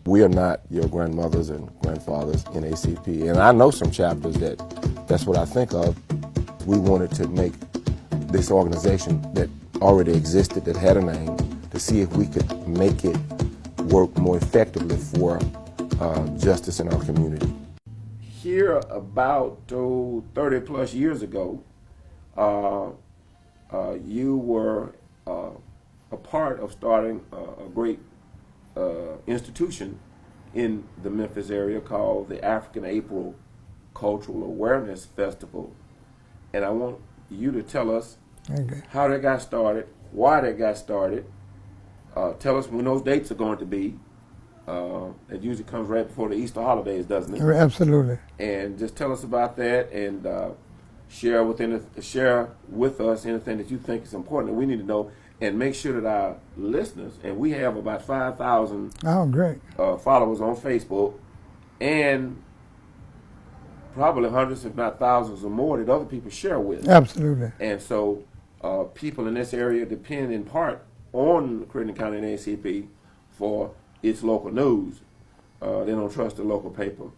we are not your grandmothers and grandfathers in ACP. And I know some chapters that's what I think of. We wanted to make this organization that already existed, that had a name, to see if we could make it work more effectively for justice in our community. Here about 30 plus years ago, you were a part of starting a great institution in the Memphis area called the African April Cultural Awareness Festival. And I want you to tell us how that got started, why that got started. Tell us when those dates are going to be. It usually comes right before the Easter holidays, doesn't it? Absolutely. And just tell us about that, and share with us anything that you think is important that we need to know, and make sure that our listeners, and we have about 5,000 followers on Facebook, and probably hundreds, if not thousands or more, that other people share with. Absolutely. And so people in this area depend in part on Crittenden County NAACP for its local news. They don't trust the local paper.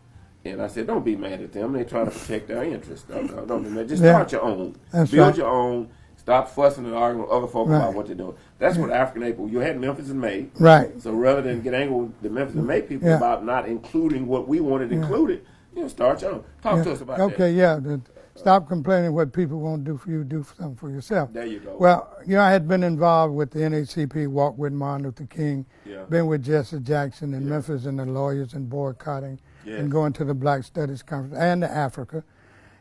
And I said, don't be mad at them. They try to protect their interests. Don't be mad. Just start your own. Build your own. Stop fussing and arguing with other folks about what they're doing. That's what African April. You had Memphis in May. Right. So rather than get angry with the Memphis and May people about not including what we wanted included, start your own. Talk to us about that. Okay, stop complaining what people won't do for you, do something for yourself. There you go. Well, I had been involved with the NAACP, Walk with Martin Luther King, been with Jesse Jackson in Memphis and the lawyers and boycotting and going to the Black Studies Conference and to Africa.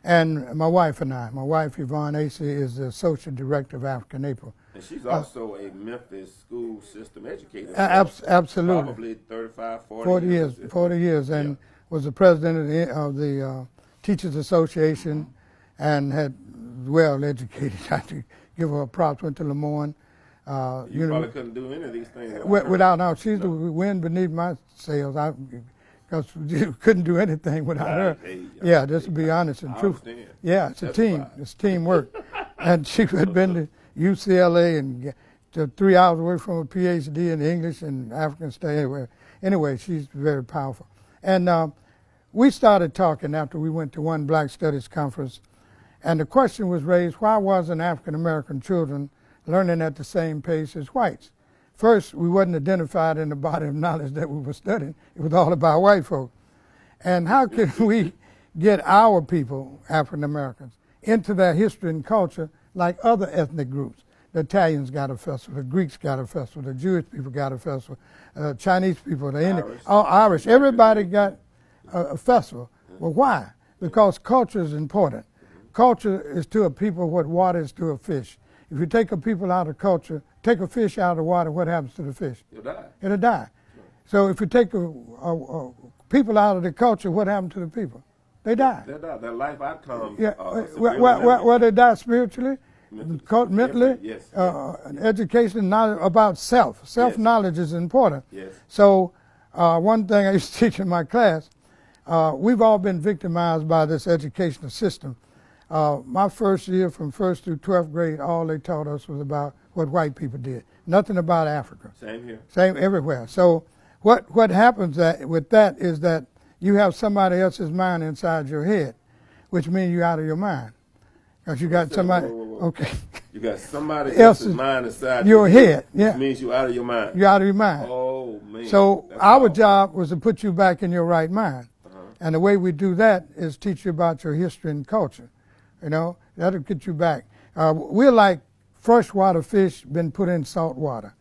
And my wife, Yvonne Acey, is the Associate Director of African April. And she's also a Memphis school system educator. Absolutely. Probably 35, 40 years. 40 years, and was the president of the Teachers Association, and had well educated. I have to give her props. Went to Lemoyne. You probably couldn't do any of these things without she's the wind beneath my sails. Because you couldn't do anything without her. Just to be honest and truthful. Yeah, it's a team. It's teamwork. And she had been to UCLA and to 3 hours away from a PhD in English and African studies. Anyway, she's very powerful. And we started talking after we went to one Black Studies conference, and the question was raised, why wasn't African American children learning at the same pace as whites? First, we wasn't identified in the body of knowledge that we were studying. It was all about white folk. And how can we get our people, African Americans, into their history and culture like other ethnic groups? The Italians got a festival, the Greeks got a festival, the Jewish people got a festival, Chinese people, the Indian, Irish, everybody got a festival. Well, why? Because culture is important. Culture is to a people what water is to a fish. If you take a people out of culture, take a fish out of the water, what happens to the fish? It'll die. It'll die. So if you take people out of the culture, what happens to the people? They die. They die. Their life outcomes. Well, they die spiritually, mentally, education, knowledge about self. Self-knowledge is important. Yes. So one thing I used to teach in my class, we've all been victimized by this educational system. My first year, from 1st through 12th grade, all they taught us was about what white people did. Nothing about Africa. Same here. Same everywhere. So what happens with that is that you have somebody else's mind inside your head, which means you're out of your mind. Because you got somebody, okay. You got somebody else's mind inside your head. Which means you're out of your mind. You're out of your mind. Oh, man. So our job was to put you back in your right mind. And the way we do that is teach you about your history and culture. That'll get you back. We're like freshwater fish been put in salt water.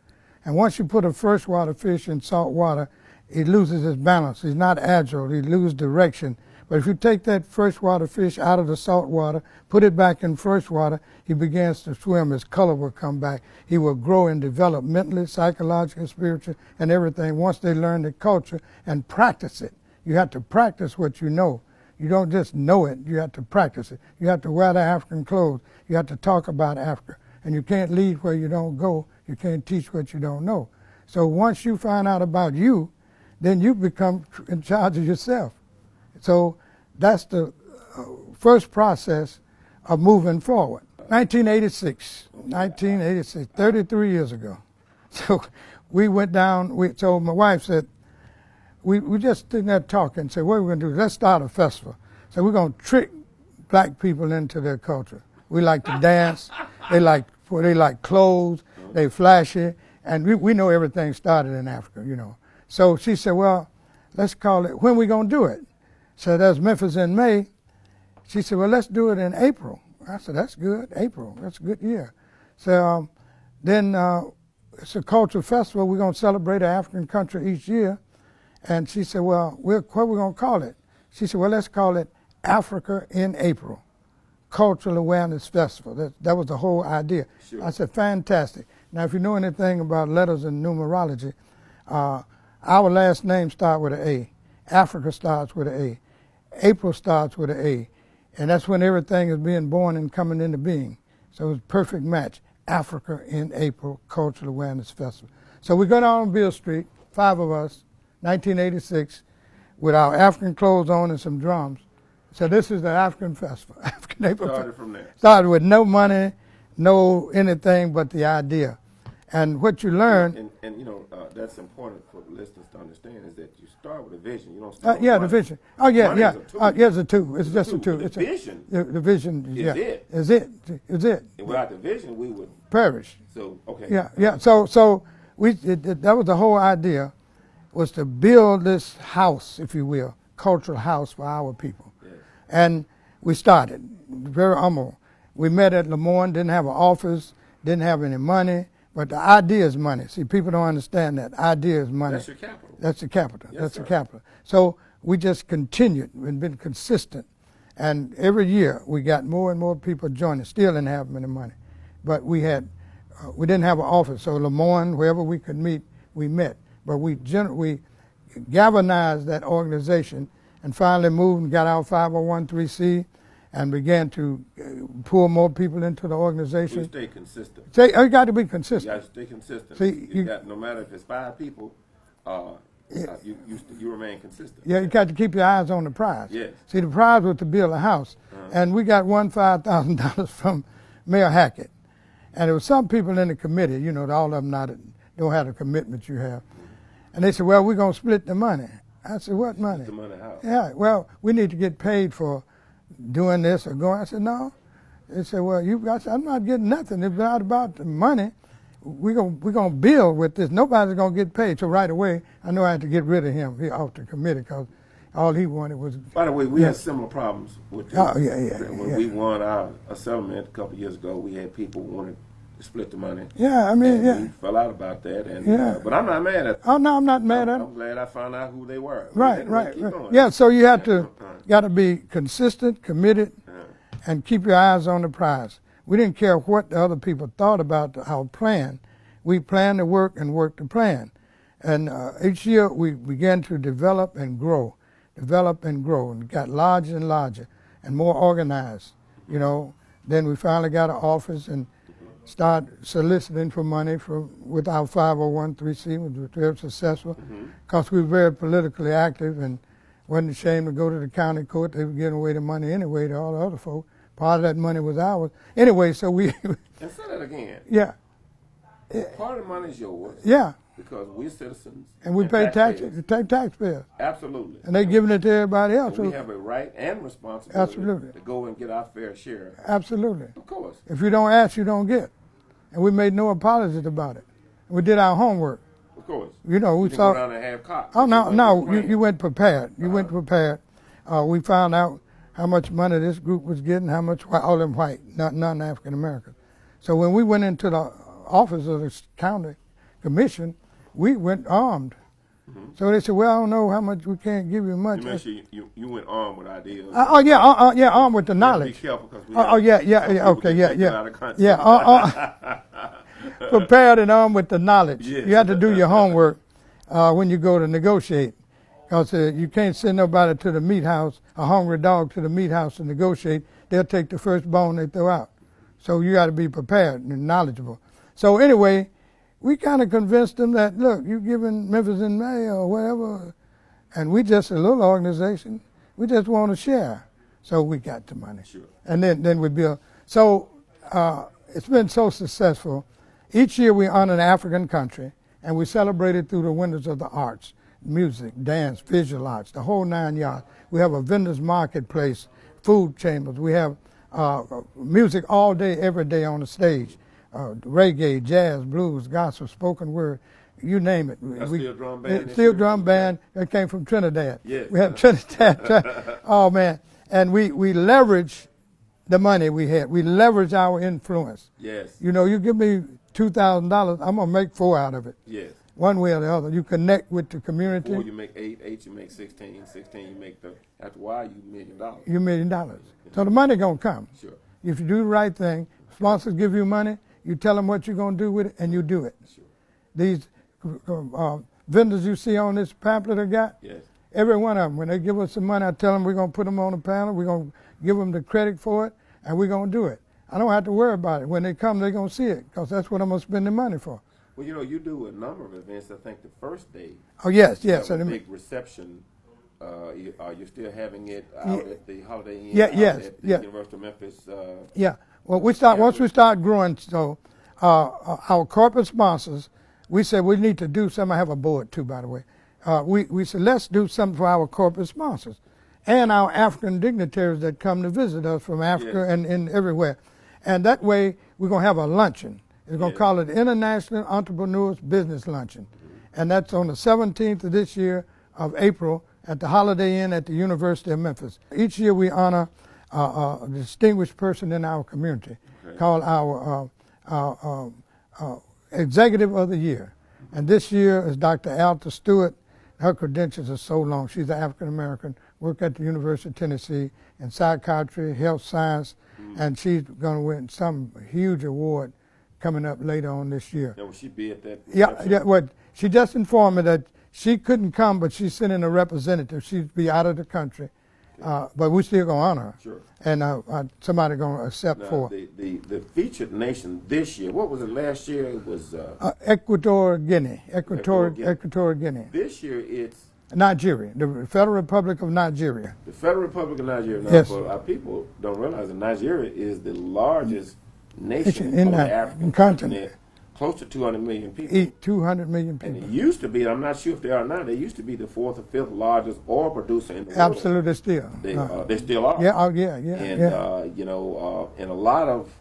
And once you put a freshwater fish in salt water, he loses his balance. He's not agile. He loses direction. But if you take that freshwater fish out of the salt water, put it back in freshwater, he begins to swim. His color will come back. He will grow and develop mentally, psychologically, spiritually, and everything once they learn the culture and practice it. You have to practice what you know. You don't just know it, you have to practice it. You have to wear the African clothes. You have to talk about Africa. And you can't lead where you don't go. You can't teach what you don't know. So once you find out about you, then you become in charge of yourself. So that's the first process of moving forward. 1986, 33 years ago. So we went down, so my wife said, we just sitting there talking and said, what are we going to do? Let's start a festival. So we're going to trick black people into their culture. We like to dance. They like clothes. They flashy. And we know everything started in Africa, you know. So she said, well, let's call it, when we going to do it? So that's Memphis in May. She said, well, let's do it in April. I said, that's good, April. That's a good year. So then it's a cultural festival. We're going to celebrate an African country each year. And she said, well, what are we going to call it? She said, well, let's call it Africa in April, Cultural Awareness Festival. That was the whole idea. Sure. I said, fantastic. Now, if you know anything about letters and numerology, our last name starts with an A. Africa starts with an A. April starts with an A. And that's when everything is being born and coming into being. So it was a perfect match. Africa in April, Cultural Awareness Festival. So we go down on Beale Street, 5 of us, 1986, with our African clothes on and some drums. So this is the African festival. African April. Started from there. Started with no money, no anything but the idea. And what you learn... And you know, that's important for the listeners to understand is that you start with a vision. You don't start with the vision. Oh, yeah, money yeah. Is a tool. Yeah, it's a tool. It's just a tool. The vision the vision is it. Is it. Is it. And without the vision, we would... perish. So, okay. Yeah. So that was the whole idea, was to build this house, if you will, cultural house for our people. Yes. And we started, very humble. We met at Lemoyne, didn't have an office, didn't have any money, but the idea is money. See, people don't understand that. Idea is money. That's your capital. That's the capital. Yes, That's sir. the capital. So we just continued and been consistent. And every year we got more and more people joining. Still didn't have any money. But we didn't have an office. So Lemoyne, wherever we could meet, we met. But we galvanized that organization and finally moved and got our 501(c) and began to pull more people into the organization. You stay consistent. You got to be consistent. You got to stay consistent. See, you got, no matter if it's 5 people, you remain consistent. Yeah, you got to keep your eyes on the prize. Yes. See, the prize was to build a house. And we got $5,000 from Mayor Hackett. And there were some people in the committee, you know, all of them don't have the commitment you have. And they said, well, we're going to split the money. I said, what money? Split the money how? Yeah, well, we need to get paid for doing this or going. I said, no. They said, well, I said, I'm not getting nothing. It's not about the money. We're gonna build with this. Nobody's going to get paid. So right away, I know I had to get rid of him off the committee because all he wanted was... By the way, we had similar problems with this. Oh, yeah. When we won a settlement a couple of years ago, we had people who wanted to split the money. Yeah, I mean, and we fell out about that. And, but I'm not mad at them. Oh, no, I'm not mad at them. I'm glad I found out who they were. Right. Going. Yeah, so you have to, got to be consistent, committed, and keep your eyes on the prize. We didn't care what the other people thought about our plan. We planned to work and worked the plan. And each year we began to develop and grow, and got larger and larger and more organized, you know. Then we finally got an office and started soliciting for money with our 501(c), which was very successful because we were very politically active and wasn't ashamed to go to the county court. They were giving away the money anyway to all the other folk. Part of that money was ours. Anyway, so we... And say that again. Yeah. Part of the money is yours. Yeah. Because we're citizens. And we pay taxes. We pay taxpayers. Absolutely. And they're giving it to everybody else. And we have a right and responsibility to go and get our fair share. Absolutely. Of course. If you don't ask, you don't get. And we made no apologies about it. We did our homework. Of course. You know, we you saw... go down and have cops. Oh, no, you went prepared. You went prepared. We found out how much money this group was getting, how much all them white, none African Americans. So when we went into the office of the county commission, we went armed. So they said, well, I don't know how much, we can't give you much. You make sure you went armed with ideas. Armed with the knowledge. Be careful because Prepared and armed with the knowledge. Yes. You have to do your homework when you go to negotiate. Because you can't send nobody to the meat house, a hungry dog to the meat house to negotiate. They'll take the first bone they throw out. So you got to be prepared and knowledgeable. So anyway, we kind of convinced them that, look, you giving Memphis in May or whatever, and we just a little organization. We just want to share. So we got the money. Sure. And then we built. So it's been so successful. Each year we honor an African country, and we celebrate it through the windows of the arts. music, dance, visual arts, the whole 9 yards. We have a vendors marketplace, food chambers. We have music all day, every day on the stage. Reggae, jazz, blues, gospel, spoken word, you name it. Steel drum band. Steel drum band that came from Trinidad. Yes. We have Trinidad. Oh man, and we leverage the money we had. We leverage our influence. Yes. You know, you give me $2,000, I'm gonna make 4 out of it. Yes. One way or the other. You connect with the community. 4 you make 8, 8 you make 16, 16 you make after a while you $1 million. You $1 million. So the money gonna come. Sure. If you do the right thing, sponsors give you money, you tell them what you're gonna do with it, and you do it. Sure. These vendors you see on this pamphlet I got, yes. every one of them, when they give us some money, I tell them we're gonna put them on the panel, we're gonna give them the credit for it, and we're gonna do it. I don't have to worry about it. When they come, they're gonna see it, because that's what I'm gonna spend the money for. Well, you know, you do a number of events. I think the first day. Oh yes, you yes. have a big reception. Are you still having it out at the Holiday Inn? Yeah, yes, at the yeah. University of Memphis. Yeah. Well, once we start growing. So, our corporate sponsors, we said we need to do something. I have a board too, by the way. We said let's do something for our corporate sponsors and our African dignitaries that come to visit us from Africa yes. and everywhere. And that way, we're gonna have a luncheon. We're going to call it International Entrepreneurs Business Luncheon. And that's on the 17th of this year of April at the Holiday Inn at the University of Memphis. Each year we honor a distinguished person in our community called our Executive of the Year. And this year is Dr. Alta Stewart. Her credentials are so long. She's an African American, worked at the University of Tennessee in psychiatry, health science, and she's going to win some huge award coming up later on this year. Now, will she be at that? Yeah. Well, she just informed me that she couldn't come, but she's sending a representative. She'd be out of the country, but we still gonna honor her. Sure. And somebody gonna accept for the featured nation this year. What was it last year? It was Equatorial Guinea. Equatorial Guinea. This year it's Nigeria, the Federal Republic of Nigeria. The Federal Republic of Nigeria. Now, yes. Our people don't realize that Nigeria is the largest nation in on the that African continent. Close to 200 million people. 200 million people. And it used to be, I'm not sure if they are now, they used to be the 4th or 5th largest oil producer in the world. Absolutely still. They still are. Yeah, yeah. And, you know, and a lot of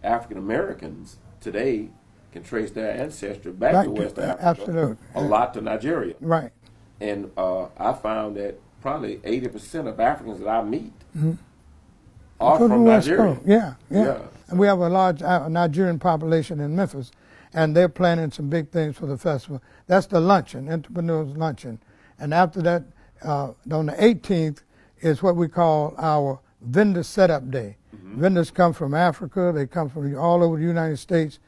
African Americans today can trace their ancestry back to West Africa. Absolutely. A lot to Nigeria. Right. And I found that probably 80% of Africans that I meet are from Nigeria. Yeah. And we have a large Nigerian population in Memphis, and they're planning some big things for the festival. That's the luncheon, Entrepreneurs Luncheon. And after that, on the 18th is what we call our vendor setup day. Vendors come from Africa, they come from all over the United States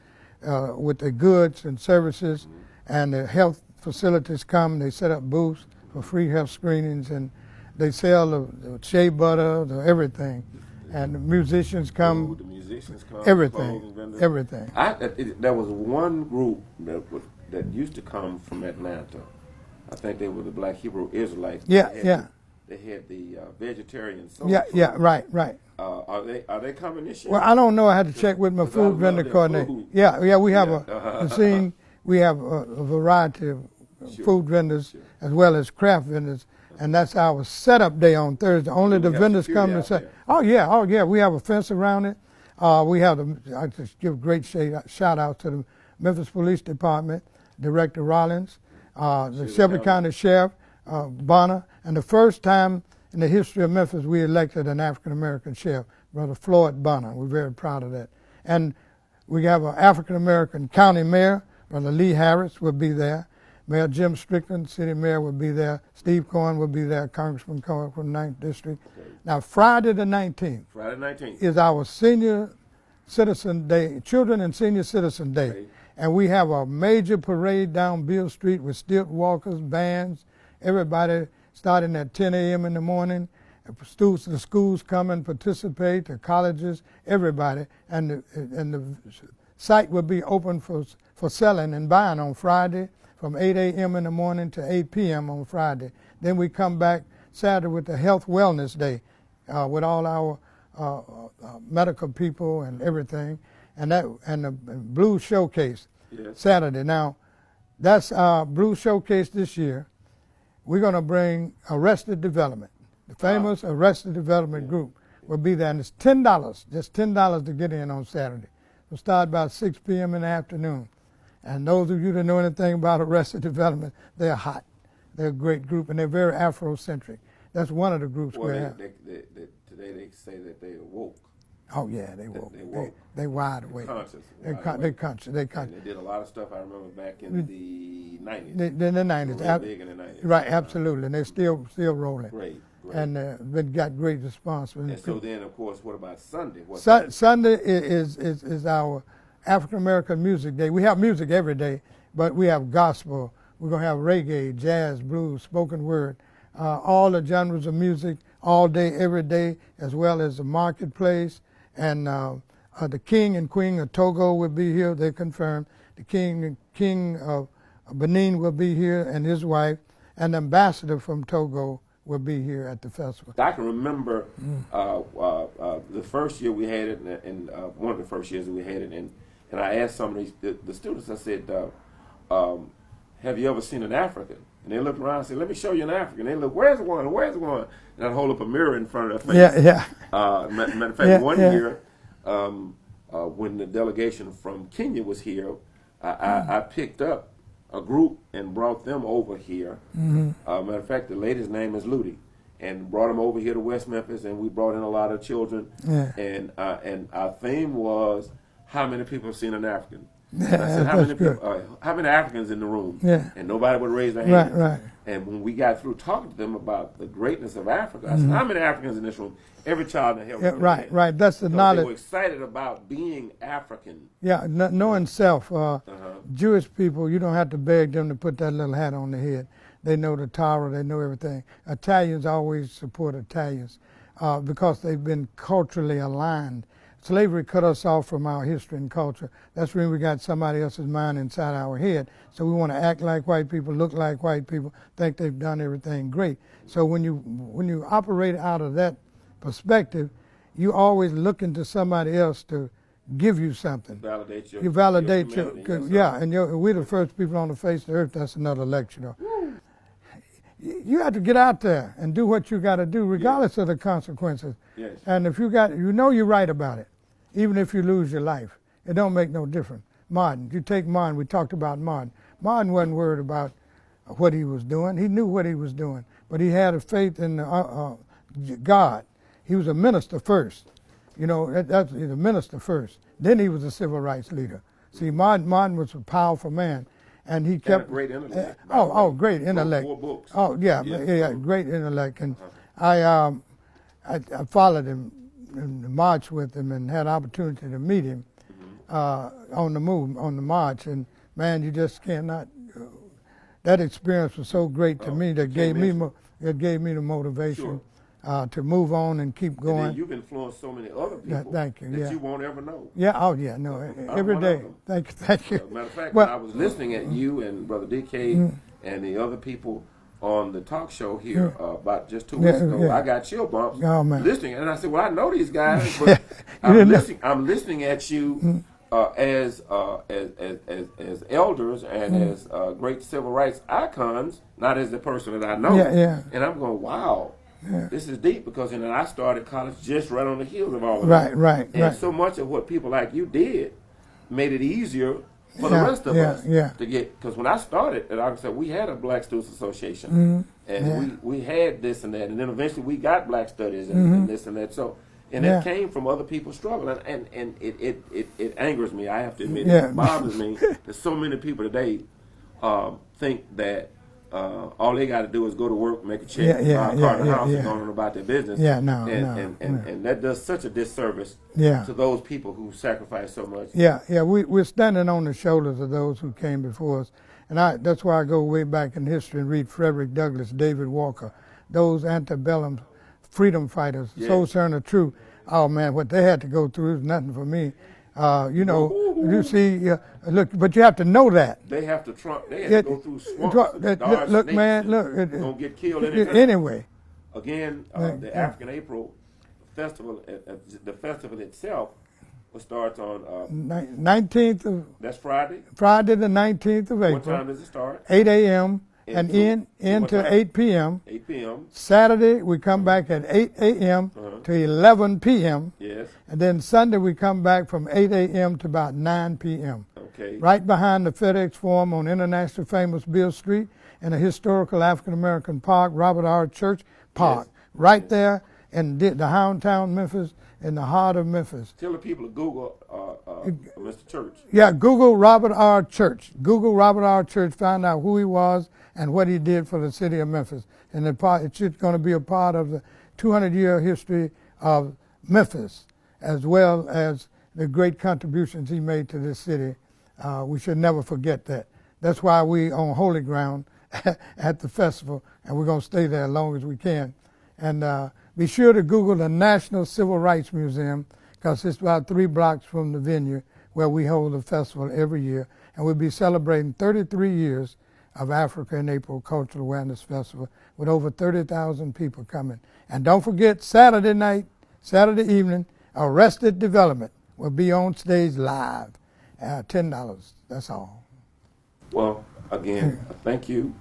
with their goods and services, and the health facilities come, they set up booths for free health screenings, and they sell the shea butter, everything. And the musicians come, everything. There was one group that used to come from Atlanta. I think they were the Black Hebrew Israelites. They had the vegetarian soul food. Right. Are they coming this year? Well, I don't know. I had to check with my food vendor coordinator. Yeah. We have a scene. We have a variety of food vendors as well as craft vendors. And that's our setup day on Thursday. Only the vendors come to say, oh yeah, we have a fence around it. I just give great shout out to the Memphis Police Department, Director Rollins, the Shelby County Sheriff, Bonner, and the first time in the history of Memphis we elected an African American sheriff, Brother Floyd Bonner. We're very proud of that. And we have an African American county mayor, Brother Lee Harris will be there. Mayor Jim Strickland, city mayor, will be there. Steve Cohen will be there, Congressman Cohen from the 9th District. Now, Friday the 19th is our Senior Citizen Day, Children and Senior Citizen Day. And we have a major parade down Beale Street with stilt walkers, bands, everybody starting at 10 a.m. in the morning. The schools come and participate, the colleges, everybody. And the site will be open for selling and buying on Friday, from 8 a.m. in the morning to 8 p.m. on Friday. Then we come back Saturday with the Health Wellness Day with all our medical people and everything, and the Blues Showcase Saturday. Now, that's our Blues Showcase this year, we're going to bring Arrested Development. The famous Arrested Development group will be there, and it's $10, just $10 to get in on Saturday. We'll start about 6 p.m. in the afternoon. And those of you that know anything about Arrested Development, they're hot. They're a great group, and they're very Afrocentric. That's one of the groups we have. Today they say that they are woke. Oh yeah, they woke. They woke. They wide awake. They're conscious. They conscious. And they did a lot of stuff. I remember back in the 90s. In the 90s. They were big in the 90s. Right, absolutely. And they're still rolling. Great. And got great response. And so then, of course, what about Sunday? Sunday is our African American Music Day. We have music every day, but we have gospel. We're going to have reggae, jazz, blues, spoken word, all the genres of music, all day, every day, as well as the marketplace. And the king and queen of Togo will be here, they confirmed. The king of Benin will be here, and his wife, and the ambassador from Togo will be here at the festival. I can remember the first year we had it, and one of the first years we had it, and I asked some of the students, I said, have you ever seen an African? And they looked around and said, let me show you an African. They look, where's one? Where's one? And I'd hold up a mirror in front of their face. Matter of fact, one year, when the delegation from Kenya was here, I picked up a group and brought them over here. Matter of fact, the lady's name is Ludi, and brought them over here to West Memphis, and we brought in a lot of children. And our theme was, how many people have seen an African? I said, how many Africans in the room? And nobody would raise their hand. Right. And when we got through talking to them about the greatness of Africa, I said, how many Africans in this room? Every child in the hell. Right. That's the knowledge. They were excited about being African. Yeah, knowing self. Jewish people, you don't have to beg them to put that little hat on their head. They know the Torah, they know everything. Italians always support Italians because they've been culturally aligned. Slavery cut us off from our history and culture. That's when we got somebody else's mind inside our head. So we want to act like white people, look like white people, think they've done everything great. So when you operate out of that perspective, you always looking to somebody else to give you something. You validate your and we're the first people on the face of the earth. That's another lecture, though. You have to get out there and do what you got to do, regardless of the consequences. Yes. And if you're right about it, even if you lose your life, it don't make no difference. Martin, you take Martin. We talked about Martin. Martin wasn't worried about what he was doing. He knew what he was doing, but he had a faith in God. He was a minister first. He's a minister first. Then he was a civil rights leader. See, Martin was a powerful man. And he kept great intellect. Great intellect. 4 books. Great intellect. And I followed him and marched with him and had opportunity to meet him on the march. And man, you just cannot. That experience was so great to me that gave me the motivation to move on and keep going. And then you've influenced so many other people that you won't ever know. Every day. Thank you. Matter of fact, when I was listening at you and Brother DK and the other people on the talk show here about just 2 weeks ago, I got chill bumps listening, and I said, "Well, I know these guys, but I'm listening at you as elders and as great civil rights icons, not as the person that I know." And I'm going, "Wow." This is deep because I started college just right on the heels of all of that. And so much of what people like you did made it easier for the rest of us to get. Because when I started at Arkansas, we had a Black Students Association, and we had this and that, and then eventually we got Black Studies and this and that. So, and it came from other people's struggle, and it angers me. I have to admit, it bothers me that so many people today think that. All they got to do is go to work, make a check, buy a car in the house, and go on about their business. And that does such a disservice to those people who sacrifice so much. We're standing on the shoulders of those who came before us. And that's why I go way back in history and read Frederick Douglass, David Walker, those antebellum freedom fighters, Sojourner Truth. Oh, man, what they had to go through is nothing for me. You see, look, but you have to know that. They have to go through swamps. Look, man, gonna get killed anyway. Again, the African April festival, the festival itself, starts on 19th of. That's Friday. Friday the 19th of April. What time does it start? 8 a.m. and in to 8 p.m. 8 p.m. Saturday, we come back at 8 a.m. To 11 p.m. Yes. And then Sunday, we come back from 8 a.m. to about 9 p.m. Okay. Right behind the FedEx Forum on international famous Beale Street in a historical African-American park, Robert R. Church Park. Yes. Right there in the downtown Memphis, in the heart of Memphis. Tell the people to Google Mr. Church. Yeah, Google Robert R. Church. Google Robert R. Church, find out who he was and what he did for the city of Memphis. And it's going to be a part of the 200-year history of Memphis, as well as the great contributions he made to this city. We should never forget that. That's why we on holy ground at the festival, and we're going to stay there as long as we can. And be sure to Google the National Civil Rights Museum, because it's about 3 blocks from the venue where we hold the festival every year. And we'll be celebrating 33 years of Africa in April Cultural Awareness Festival with over 30,000 people coming. And don't forget, Saturday night, Saturday evening, Arrested Development will be on stage live. $10, that's all. Well, again, thank you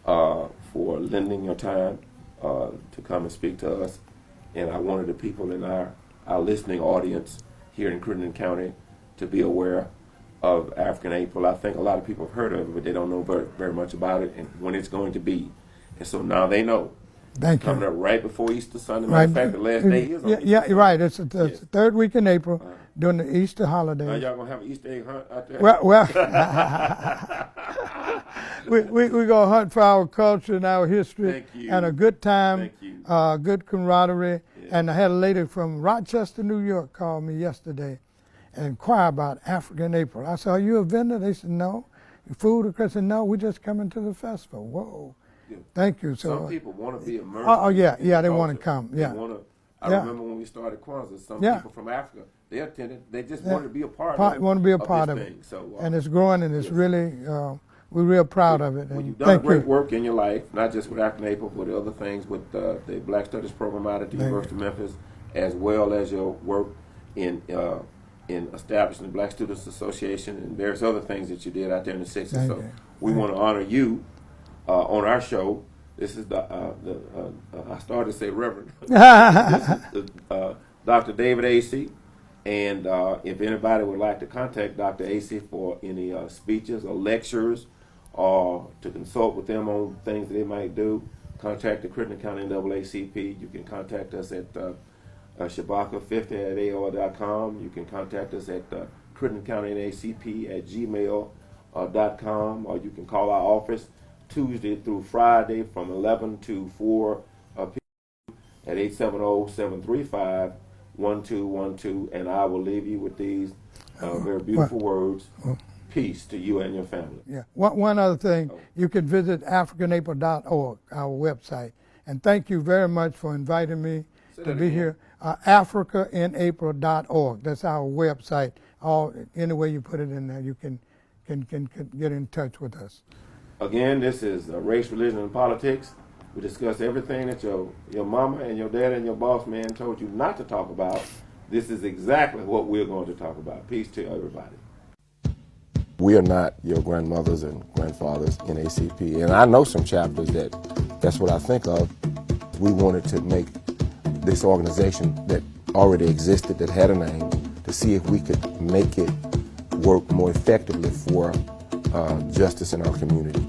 for lending your time to come and speak to us. And I wanted the people in our listening audience here in Crittenden County to be aware of African April. I think a lot of people have heard of it, but they don't know very much about it and when it's going to be. And so now they know. Thank you. Coming up right before Easter Sunday. Matter of fact, the last day is on Easter. Yeah, right. It's the third week in April during the Easter holiday. Now y'all going to have an Easter egg hunt out there? Well, we're going to hunt for our culture and our history and a good time, good camaraderie. Yeah. And I had a lady from Rochester, New York call me yesterday and inquire about African April. I said, are you a vendor? They said, no. Food? I said, no, we're just coming to the festival. Whoa. Yeah. Thank you. So some people want to be immersed. Oh yeah, they want to come. Yeah. I remember when we started Kwanzaa, some people from Africa, they attended. They just wanted to be a part of it. Want to be a part of it. So, and it's growing, and it's really, we're real proud of it. Well, you've done great work in your life, not just with African April, but other things with the Black Studies program out at the University of Memphis, as well as your work in establishing the Black Students Association and various other things that you did out there in the 60s. So we want to honor you on our show. This is I started to say Reverend. This is Dr. David Acey. And if anybody would like to contact Dr. Acey for any speeches or lectures or to consult with them on things that they might do, contact the Crittenden County NAACP. You can contact us at Shabaka50@AOL.com. You can contact us at Crittenden County NAACP@gmail.com, or you can call our office Tuesday through Friday from 11 to 4 p.m. at 870-735-1212, and I will leave you with these very beautiful words. Peace to you and your family. Yeah. One other thing, you can visit africanapril.org, our website, and thank you very much for inviting me to be here. africanapril.org, that's our website. Any way you put it in there, you can get in touch with us. Again, this is Race, Religion, and Politics. We discuss everything that your mama and your dad and your boss man told you not to talk about. This is exactly what we're going to talk about. Peace to everybody. We are not your grandmothers and grandfathers in ACP, and I know some chapters that's what I think of. We wanted to make this organization that already existed, that had a name, to see if we could make it work more effectively for justice in our community.